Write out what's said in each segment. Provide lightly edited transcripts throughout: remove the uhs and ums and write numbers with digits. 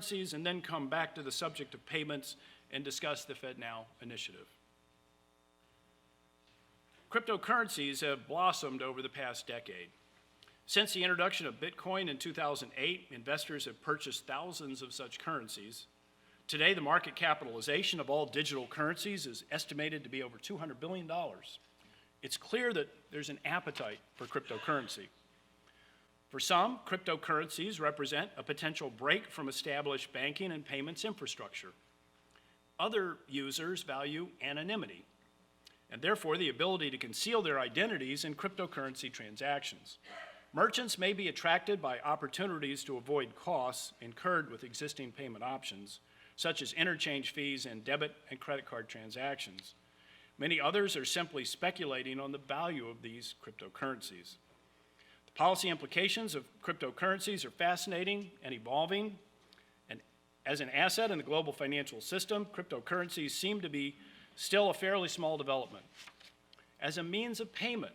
currencies and then come back to the subject of payments and discuss the FedNow initiative. Cryptocurrencies have blossomed over the past decade. Since the introduction of Bitcoin in 2008, investors have purchased thousands of such currencies. Today, the market capitalization of all digital currencies is estimated to be over $200 billion. It's clear that there's an appetite for cryptocurrency. For some, cryptocurrencies represent a potential break from established banking and payments infrastructure. Other users value anonymity, and therefore the ability to conceal their identities in cryptocurrency transactions. Merchants may be attracted by opportunities to avoid costs incurred with existing payment options, such as interchange fees and debit and credit card transactions. Many others are simply speculating on the value of these cryptocurrencies. The policy implications of cryptocurrencies are fascinating and evolving, and as an asset in the global financial system, cryptocurrencies seem to be still a fairly small development. As a means of payment,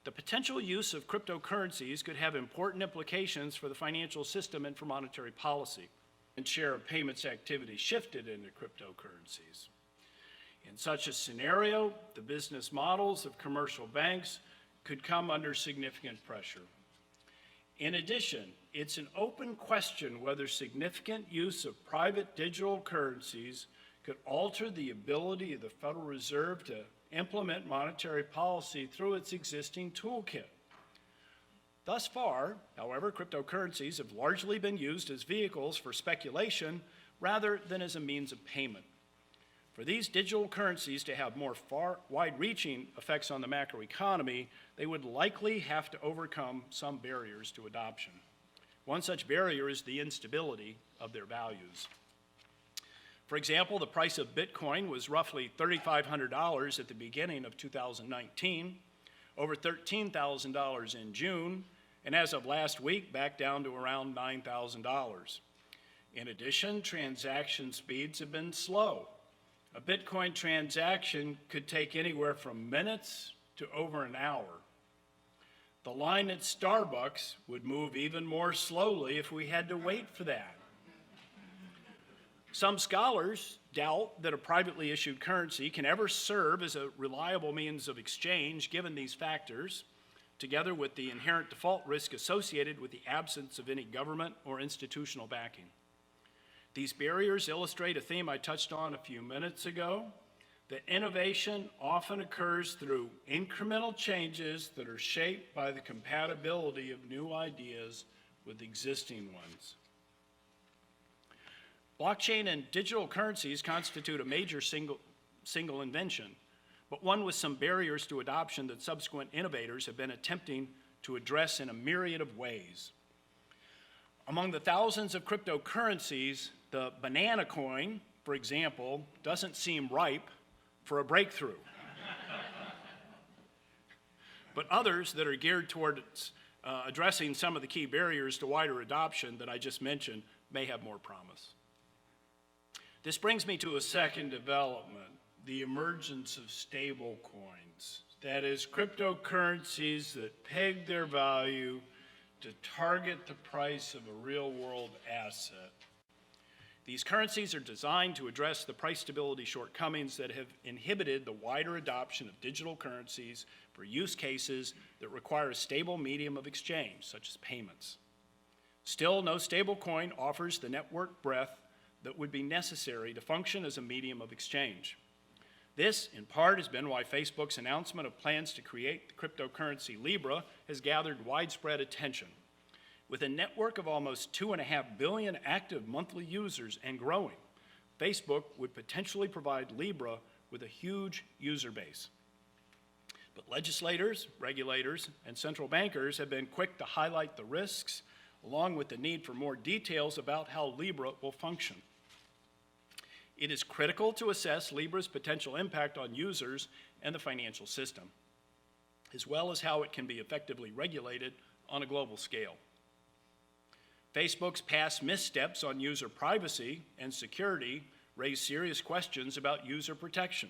the potential use of cryptocurrencies could have important implications for the financial system and for monetary policy. And share of payments activity shifted into cryptocurrencies. In such a scenario, the business models of commercial banks could come under significant pressure. In addition, it's an open question whether significant use of private digital currencies could alter the ability of the Federal Reserve to implement monetary policy through its existing toolkit. Thus far, however, cryptocurrencies have largely been used as vehicles for speculation rather than as a means of payment. For these digital currencies to have more wide-reaching effects on the macroeconomy, they would likely have to overcome some barriers to adoption. One such barrier is the instability of their values. For example, the price of Bitcoin was roughly $3,500 at the beginning of 2019, over $13,000 in June, and as of last week, back down to around $9,000. In addition, transaction speeds have been slow. A Bitcoin transaction could take anywhere from minutes to over an hour. The line at Starbucks would move even more slowly if we had to wait for that. Some scholars doubt that a privately issued currency can ever serve as a reliable means of exchange given these factors, together with the inherent default risk associated with the absence of any government or institutional backing. These barriers illustrate a theme I touched on a few minutes ago, that innovation often occurs through incremental changes that are shaped by the compatibility of new ideas with existing ones. Blockchain and digital currencies constitute a major single invention, but one with some barriers to adoption that subsequent innovators have been attempting to address in a myriad of ways. Among the thousands of cryptocurrencies, the banana coin, for example, doesn't seem ripe for a breakthrough. But others that are geared towards addressing some of the key barriers to wider adoption that I just mentioned may have more promise. This brings me to a second development, the emergence of stable coins. That is, cryptocurrencies that peg their value to target the price of a real-world asset. These currencies are designed to address the price stability shortcomings that have inhibited the wider adoption of digital currencies for use cases that require a stable medium of exchange, such as payments. Still, no stable coin offers the network breadth that would be necessary to function as a medium of exchange. This, in part, has been why Facebook's announcement of plans to create the cryptocurrency Libra has gathered widespread attention. With a network of almost 2.5 billion active monthly users and growing, Facebook would potentially provide Libra with a huge user base. But legislators, regulators, and central bankers have been quick to highlight the risks, along with the need for more details about how Libra will function. It is critical to assess Libra's potential impact on users and the financial system, as well as how it can be effectively regulated on a global scale. Facebook's past missteps on user privacy and security raise serious questions about user protection.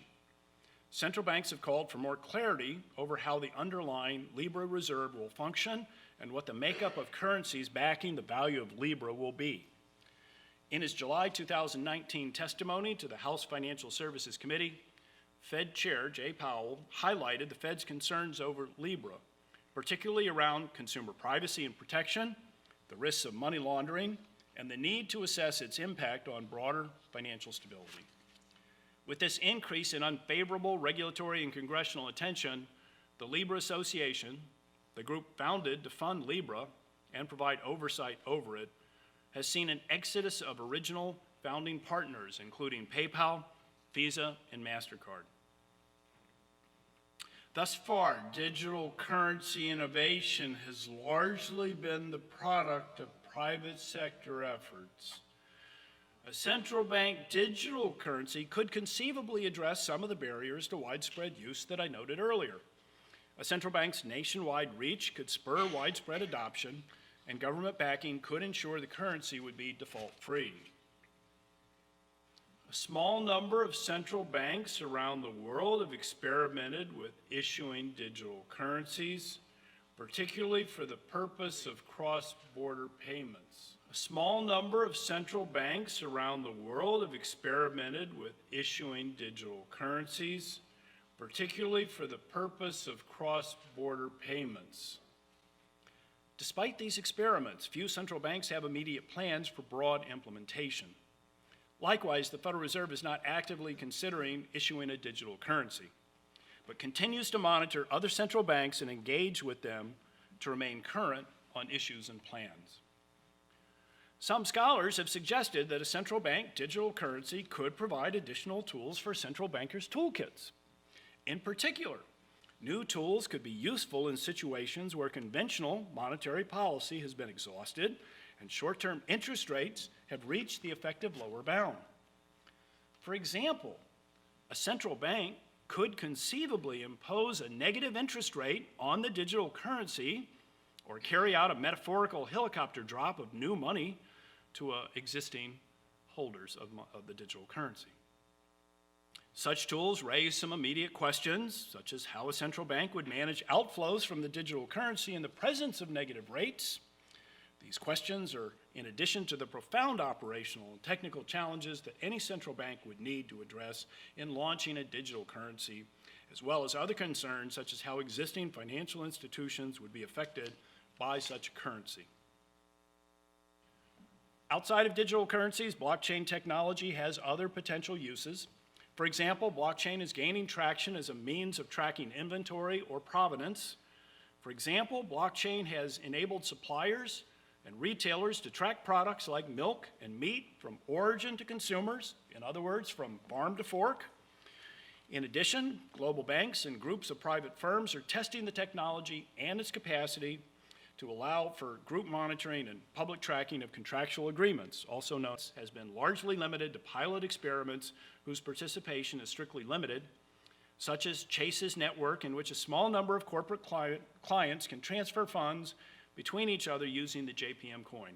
Central banks have called for more clarity over how the underlying Libra reserve will function and what the makeup of currencies backing the value of Libra will be. In his July 2019 testimony to the House Financial Services Committee, Fed Chair Jay Powell highlighted the Fed's concerns over Libra, particularly around consumer privacy and protection, the risks of money laundering, and the need to assess its impact on broader financial stability. With this increase in unfavorable regulatory and congressional attention, the Libra Association, the group founded to fund Libra and provide oversight over it, has seen an exodus of original founding partners, including PayPal, Visa, and MasterCard. Thus far, digital currency innovation has largely been the product of private sector efforts. A central bank digital currency could conceivably address some of the barriers to widespread use that I noted earlier. A central bank's nationwide reach could spur widespread adoption, and government backing could ensure the currency would be default-free. A small number of central banks around the world have experimented with issuing digital currencies, particularly for the purpose of cross-border payments. A small number of central banks around the world have experimented with issuing digital currencies, particularly for the purpose of cross-border payments. Despite these experiments, few central banks have immediate plans for broad implementation. Likewise, the Federal Reserve is not actively considering issuing a digital currency, but continues to monitor other central banks and engage with them to remain current on issues and plans. Some scholars have suggested that a central bank digital currency could provide additional tools for central bankers' toolkits. In particular, new tools could be useful in situations where conventional monetary policy has been exhausted and short-term interest rates have reached the effective lower bound. For example, a central bank could conceivably impose a negative interest rate on the digital currency or carry out a metaphorical helicopter drop of new money to existing holders of the digital currency. Such tools raise some immediate questions, such as how a central bank would manage outflows from the digital currency in the presence of negative rates. These questions are in addition to the profound operational and technical challenges that any central bank would need to address in launching a digital currency, as well as other concerns such as how existing financial institutions would be affected by such a currency. Outside of digital currencies, blockchain technology has other potential uses. For example, blockchain is gaining traction as a means of tracking inventory or provenance. For example, blockchain has enabled suppliers and retailers to track products like milk and meat from origin to consumers, in other words, from farm to fork. In addition, global banks and groups of private firms are testing the technology and its capacity to allow for group monitoring and public tracking of contractual agreements, also known as has been largely limited to pilot experiments whose participation is strictly limited, such as Chase's network, in which a small number of corporate clients can transfer funds between each other using the JPM coin.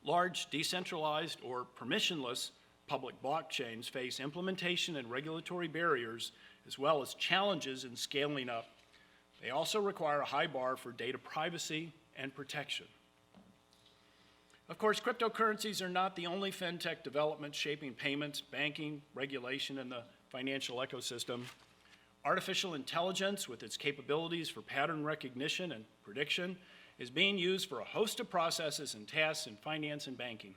Large, decentralized, or permissionless public blockchains face implementation and regulatory barriers, as well as challenges in scaling up. They also require a high bar for data privacy and protection. Of course, cryptocurrencies are not the only fintech development shaping payments, banking, regulation, and the financial ecosystem. Artificial intelligence, with its capabilities for pattern recognition and prediction, is being used for a host of processes and tasks in finance and banking.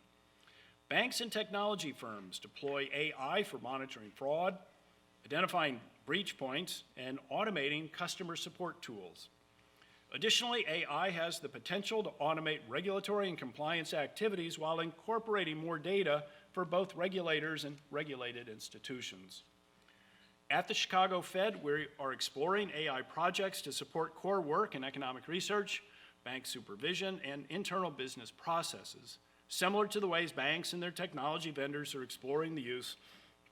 Banks and technology firms deploy AI for monitoring fraud, identifying breach points, and automating customer support tools. Additionally, AI has the potential to automate regulatory and compliance activities while incorporating more data for both regulators and regulated institutions. At the Chicago Fed, we are exploring AI projects to support core work in economic research, bank supervision, and internal business processes, similar to the ways banks and their technology vendors are exploring the use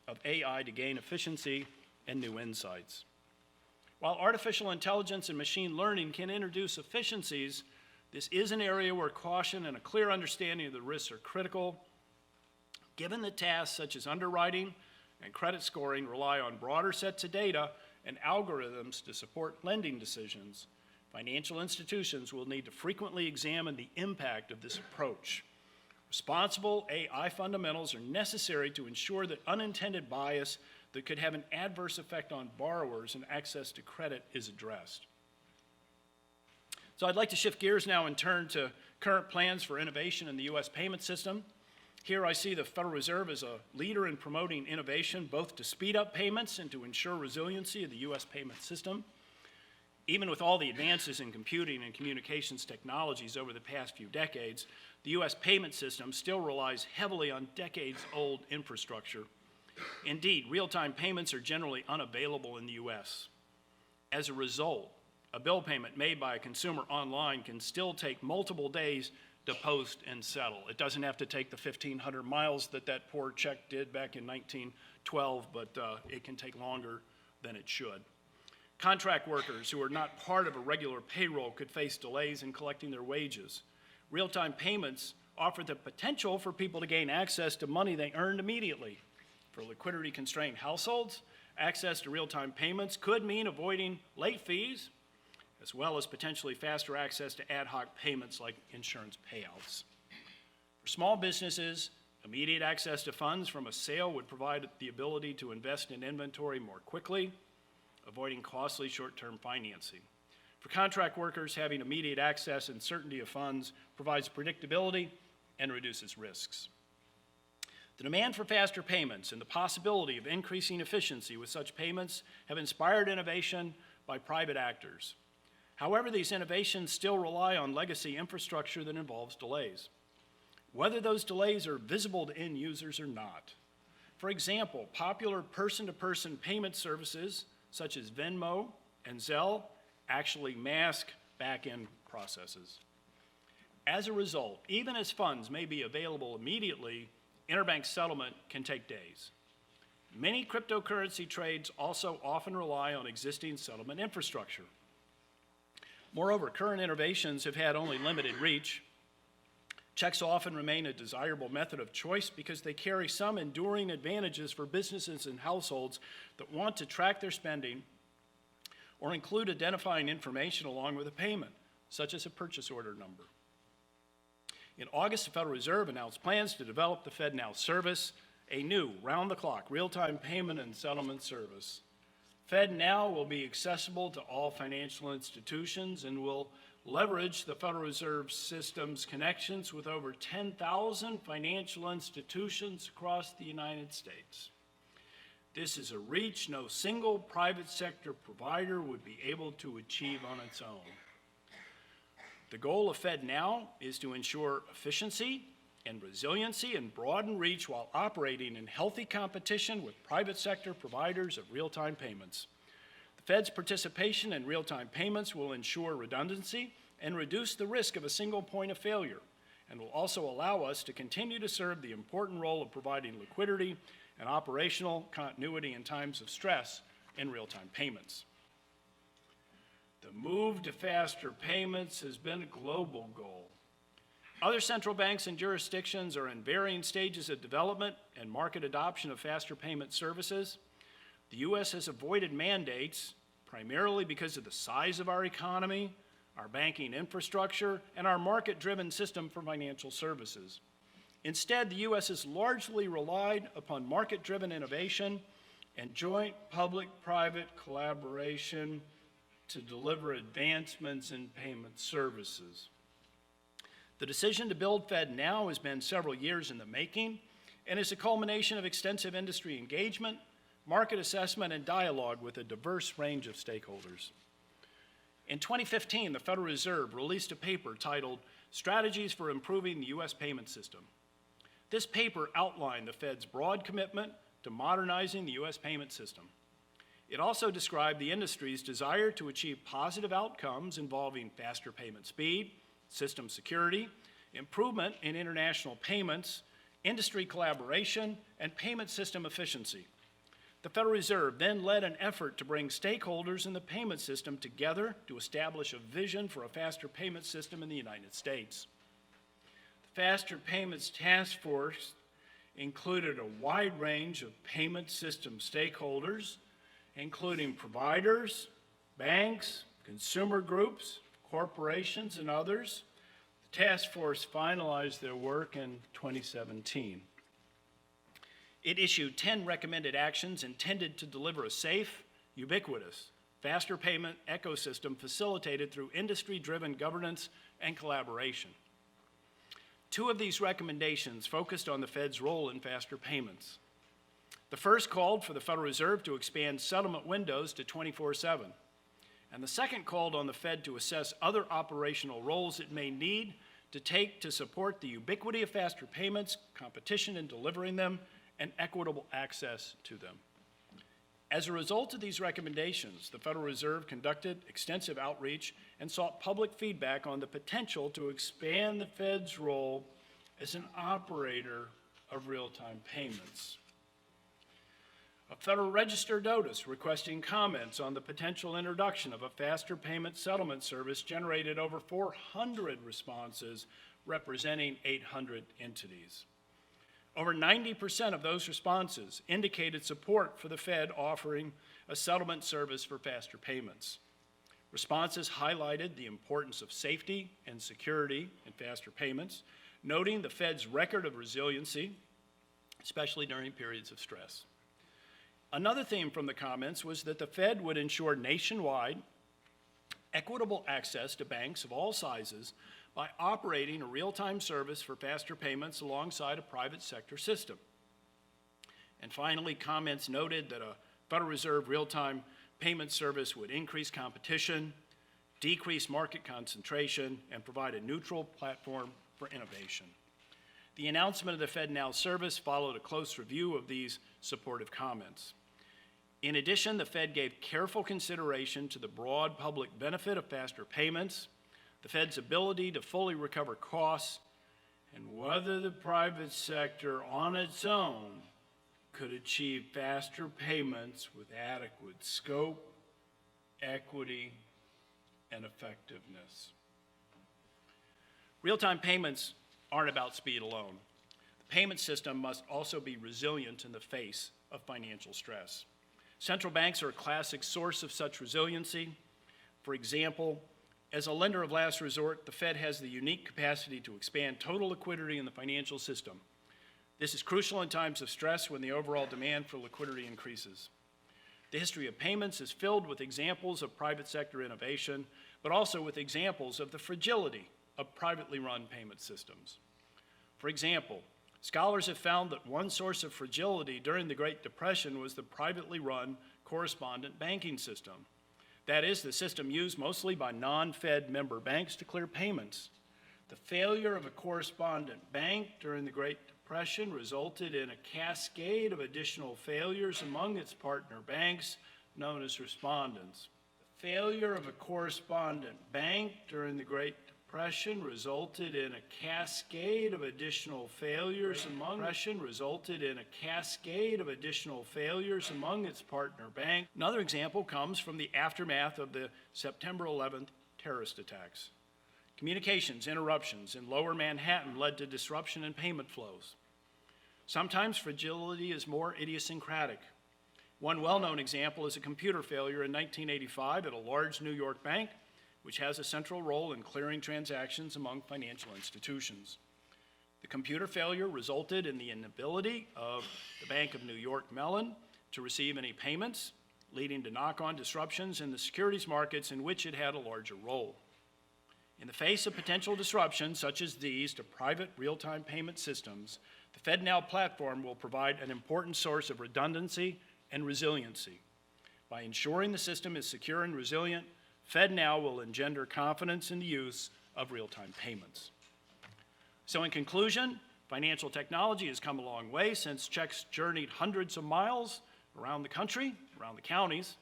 of AI to gain efficiency and new insights. While artificial intelligence and machine learning can introduce efficiencies, this is an area where caution and a clear understanding of the risks are critical, given that tasks such as underwriting and credit scoring rely on broader sets of data and algorithms to support lending decisions. Financial institutions will need to frequently examine the impact of this approach. Responsible AI fundamentals are necessary to ensure that unintended bias that could have an adverse effect on borrowers and access to credit is addressed. So I'd like to shift gears now and turn to current plans for innovation in the U.S. payment system. Here I see the Federal Reserve as a leader in promoting innovation, both to speed up payments and to ensure resiliency of the U.S. payment system. Even with all the advances in computing and communications technologies over the past few decades, the U.S. payment system still relies heavily on decades-old infrastructure. Indeed, real-time payments are generally unavailable in the U.S. As a result, a bill payment made by a consumer online can still take multiple days to post and settle. It doesn't have to take the 1,500 miles that poor check did back in 1912, but it can take longer than it should. Contract workers who are not part of a regular payroll could face delays in collecting their wages. Real-time payments offer the potential for people to gain access to money they earned immediately. For liquidity-constrained households, access to real-time payments could mean avoiding late fees, as well as potentially faster access to ad hoc payments like insurance payouts. For small businesses, immediate access to funds from a sale would provide the ability to invest in inventory more quickly, avoiding costly short-term financing. For contract workers, having immediate access and certainty of funds provides predictability and reduces risks. The demand for faster payments and the possibility of increasing efficiency with such payments have inspired innovation by private actors. However, these innovations still rely on legacy infrastructure that involves delays, whether those delays are visible to end users or not. For example, popular person-to-person payment services such as Venmo and Zelle actually mask back-end processes. As a result, even as funds may be available immediately, interbank settlement can take days. Many cryptocurrency trades also often rely on existing settlement infrastructure. Moreover, current innovations have had only limited reach. Checks often remain a desirable method of choice because they carry some enduring advantages for businesses and households that want to track their spending or include identifying information along with a payment, such as a purchase order number. In August, the Federal Reserve announced plans to develop the FedNow service, a new round-the-clock real-time payment and settlement service. FedNow will be accessible to all financial institutions and will leverage the Federal Reserve System's connections with over 10,000 financial institutions across the United States. This is a reach no single private sector provider would be able to achieve on its own. The goal of FedNow is to ensure efficiency and resiliency and broaden reach while operating in healthy competition with private sector providers of real-time payments. The Fed's participation in real-time payments will ensure redundancy and reduce the risk of a single point of failure, and will also allow us to continue to serve the important role of providing liquidity and operational continuity in times of stress in real-time payments. The move to faster payments has been a global goal. Other central banks and jurisdictions are in varying stages of development and market adoption of faster payment services. The U.S. has avoided mandates primarily because of the size of our economy, our banking infrastructure, and our market-driven system for financial services. Instead, the U.S. has largely relied upon market-driven innovation and joint public-private collaboration to deliver advancements in payment services. The decision to build FedNow has been several years in the making and is a culmination of extensive industry engagement, market assessment, and dialogue with a diverse range of stakeholders. In 2015, the Federal Reserve released a paper titled Strategies for Improving the U.S. Payment System. This paper outlined the Fed's broad commitment to modernizing the U.S. payment system. It also described the industry's desire to achieve positive outcomes involving faster payment speed, system security, improvement in international payments, industry collaboration, and payment system efficiency. The Federal Reserve then led an effort to bring stakeholders in the payment system together to establish a vision for a faster payment system in the United States. The Faster Payments Task Force included a wide range of payment system stakeholders, including providers, banks, consumer groups, corporations, and others. task force finalized their work in 2017. It issued 10 recommended actions intended to deliver a safe, ubiquitous, faster payment ecosystem facilitated through industry-driven governance and collaboration. 2 of these recommendations focused on the Fed's role in faster payments. The first called for the Federal Reserve to expand settlement windows to 24/7, and the second called on the Fed to assess other operational roles it may need to take to support the ubiquity of faster payments, competition in delivering them, and equitable access to them. As a result of these recommendations, the Federal Reserve conducted extensive outreach and sought public feedback on the potential to expand the Fed's role as an operator of real-time payments. A Federal Register notice requesting comments on the potential introduction of a faster payment settlement service generated over 400 responses representing 800 entities. Over 90% of those responses indicated support for the Fed offering a settlement service for faster payments. Responses highlighted the importance of safety and security in faster payments, noting the Fed's record of resiliency, especially during periods of stress. Another theme from the comments was that the Fed would ensure nationwide equitable access to banks of all sizes by operating a real-time service for faster payments alongside a private sector system. And finally, comments noted that a Federal Reserve real-time payment service would increase competition, decrease market concentration, and provide a neutral platform for innovation. The announcement of the FedNow service followed a close review of these supportive comments. In addition, the Fed gave careful consideration to the broad public benefit of faster payments, the Fed's ability to fully recover costs, and whether the private sector on its own could achieve faster payments with adequate scope, equity, and effectiveness. Real-time payments aren't about speed alone. The payment system must also be resilient in the face of financial stress. Central banks are a classic source of such resiliency. For example, as a lender of last resort, the Fed has the unique capacity to expand total liquidity in the financial system. This is crucial in times of stress when the overall demand for liquidity increases. The history of payments is filled with examples of private sector innovation, but also with examples of the fragility of privately run payment systems. For example, scholars have found that one source of fragility during the Great Depression was the privately run correspondent banking system. That is, the system used mostly by non-Fed member banks to clear payments. The failure of a correspondent bank during the Great Depression resulted in a cascade of additional failures among its partner banks, known as respondents. The failure of a correspondent bank during the Great Depression resulted in a cascade of additional failures among its partner bank. Another example comes from the aftermath of the September 11th terrorist attacks. Communications interruptions in Lower Manhattan led to disruption in payment flows. Sometimes fragility is more idiosyncratic. One well-known example is a computer failure in 1985 at a large New York bank, which has a central role in clearing transactions among financial institutions. The computer failure resulted in the inability of the Bank of New York Mellon to receive any payments, leading to knock-on disruptions in the securities markets in which it had a larger role. In the face of potential disruptions such as these to private real-time payment systems, the FedNow platform will provide an important source of redundancy and resiliency. By ensuring the system is secure and resilient, FedNow will engender confidence in the use of real-time payments. So in conclusion, financial technology has come a long way since checks journeyed hundreds of miles around the country, around the counties.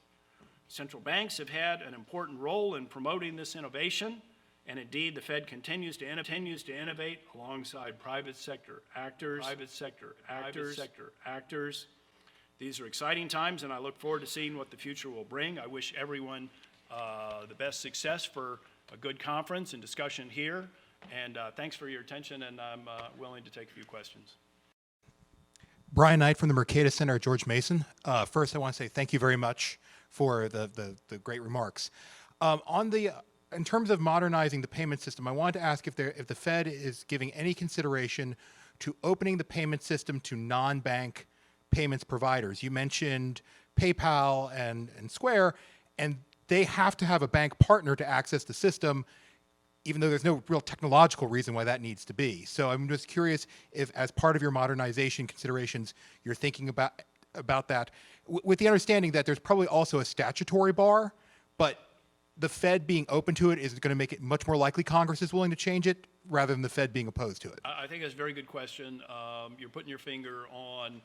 Central banks have had an important role in promoting this innovation, and indeed the Fed continues to innovate alongside private sector actors. These are exciting times, and I look forward to seeing what the future will bring. I wish everyone the best success for a good conference and discussion here. And thanks for your attention, and I'm willing to take a few questions. Brian Knight from the Mercatus Center at George Mason. First, I want to say thank you very much for the great remarks. On the in terms of modernizing the payment system, I wanted to ask if the Fed is giving any consideration to opening the payment system to non-bank payments providers. You mentioned PayPal and Square, and they have to have a bank partner to access the system, even though there's no real technological reason why that needs to be. So I'm just curious if, as part of your modernization considerations, you're thinking about that, with the understanding that there's probably also a statutory bar, but the Fed being open to it is going to make it much more likely Congress is willing to change it rather than the Fed being opposed to it. I think that's a very good question. You're putting your finger on,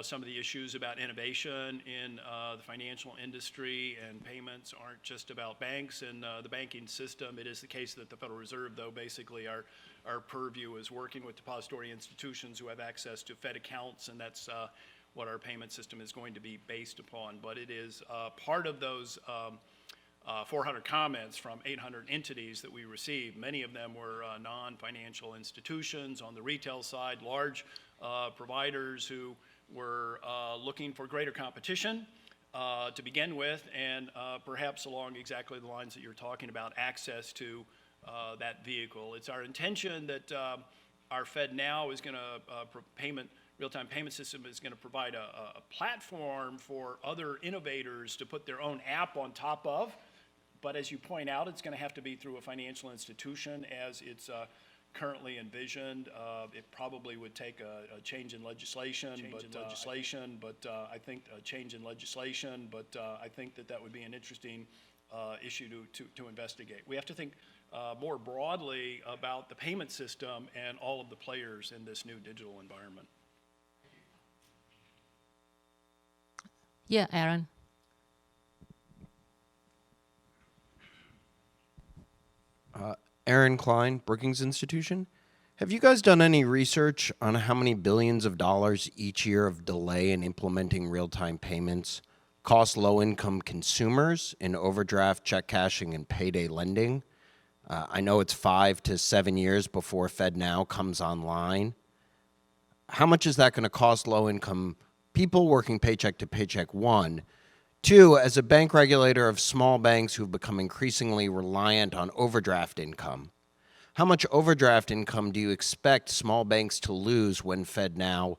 some of the issues about innovation in the financial industry, and payments aren't just about banks and the banking system. It is the case that the Federal Reserve, though, basically our purview is working with depository institutions who have access to Fed accounts, and that's what our payment system is going to be based upon. But it is part of those 400 comments from 800 entities that we received. Many of them were non-financial institutions on the retail side, large providers who were looking for greater competition to begin with, and perhaps along exactly the lines that you're talking about, access to that vehicle. It's our intention that our FedNow is going to real-time payment system is going to provide a platform for other innovators to put their own app on top of. But as you point out, it's going to have to be through a financial institution as it's currently envisioned. It probably would take a change in legislation, but I think a change in legislation, but I think that would be an interesting issue to investigate. We have to think more broadly about the payment system and all of the players in this new digital environment. Yeah, Aaron. Aaron Klein, Brookings Institution. Have you guys done any research on how many billions of dollars each year of delay in implementing real-time payments cost low-income consumers in overdraft, check cashing, and payday lending? I know it's 5 to 7 years before FedNow comes online. How much is that going to cost low-income people working paycheck to paycheck, one? Two, as a bank regulator of small banks who've become increasingly reliant on overdraft income, how much overdraft income do you expect small banks to lose when FedNow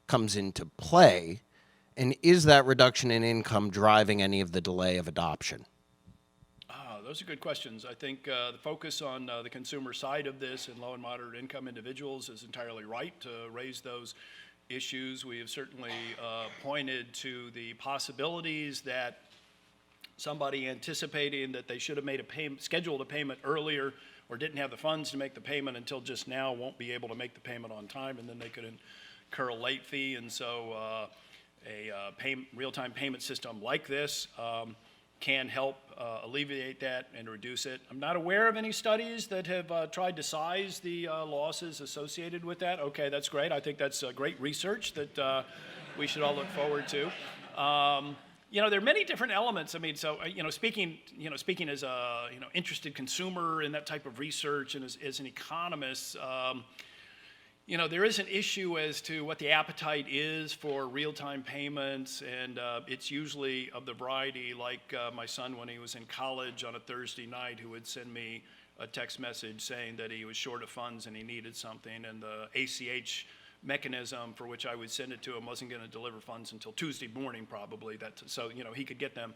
comes into play? And is that reduction in income driving any of the delay of adoption? Those are good questions. I think the focus on the consumer side of this and low and moderate income individuals is entirely right to raise those issues. We have certainly pointed to the possibilities that somebody anticipating that they should have made scheduled a payment earlier or didn't have the funds to make the payment until just now won't be able to make the payment on time, and then they could incur a late fee. And so a real-time payment system like this can help alleviate that and reduce it. I'm not aware of any studies that have tried to size the losses associated with that. Okay, that's great. I think that's great research that we should all look forward to. There are many different elements. I mean, so speaking as a interested consumer in that type of research and as an economist. There is an issue as to what the appetite is for real-time payments, and it's usually of the variety like my son when he was in college on a Thursday night who would send me a text message saying that he was short of funds and he needed something, and the ACH mechanism for which I would send it to him wasn't going to deliver funds until Tuesday morning probably. So he could get them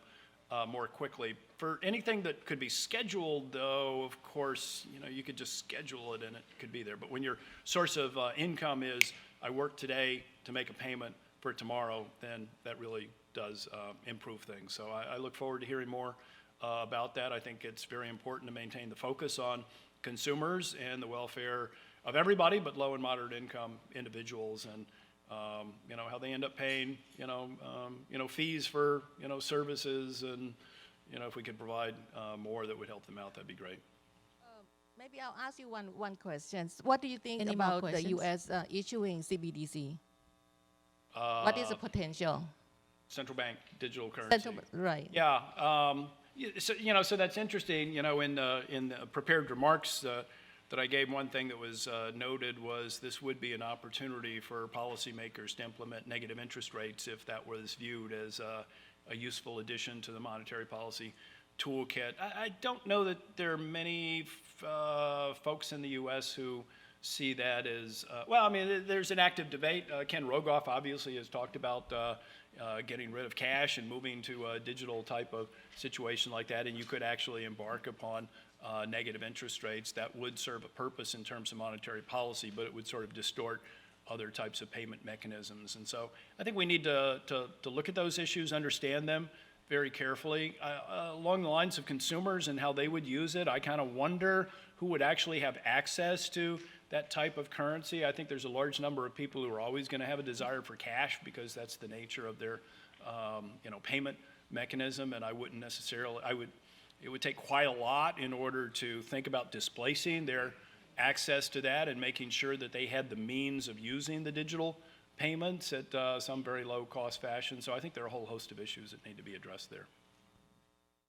more quickly. For anything that could be scheduled, though, of course, you could just schedule it and it could be there. But when your source of income is, I work today to make a payment for tomorrow, then that really does improve things. So I look forward to hearing more about that. I think it's very important to maintain the focus on consumers and the welfare of everybody, but low and moderate income individuals, and how they end up paying, fees for, services, and, if we could provide more that would help them out, that'd be great. Maybe I'll ask you one question. What do you think Any about more the questions? U.S. Issuing CBDC? What is the potential? Central bank digital currency. Right. Yeah. So that's interesting. In the prepared remarks that I gave, one thing that was noted was this would be an opportunity for policymakers to implement negative interest rates if that was viewed as a useful addition to the monetary policy toolkit. I don't know that there are many folks in the U.S. who see that as, well, I mean, there's an active debate. Ken Rogoff obviously has talked about getting rid of cash and moving to a digital type of situation like that, and you could actually embark upon negative interest rates that would serve a purpose in terms of monetary policy, but it would sort of distort other types of payment mechanisms. And so I think we need to look at those issues, understand them very carefully. Along the lines of consumers and how they would use it, I kind of wonder who would actually have access to that type of currency. I think there's a large number of people who are always going to have a desire for cash because that's the nature of their payment mechanism, and I wouldn't necessarily, it would take quite a lot in order to think about displacing their access to that and making sure that they had the means of using the digital payments at some very low cost fashion. So I think there are a whole host of issues that need to be addressed there.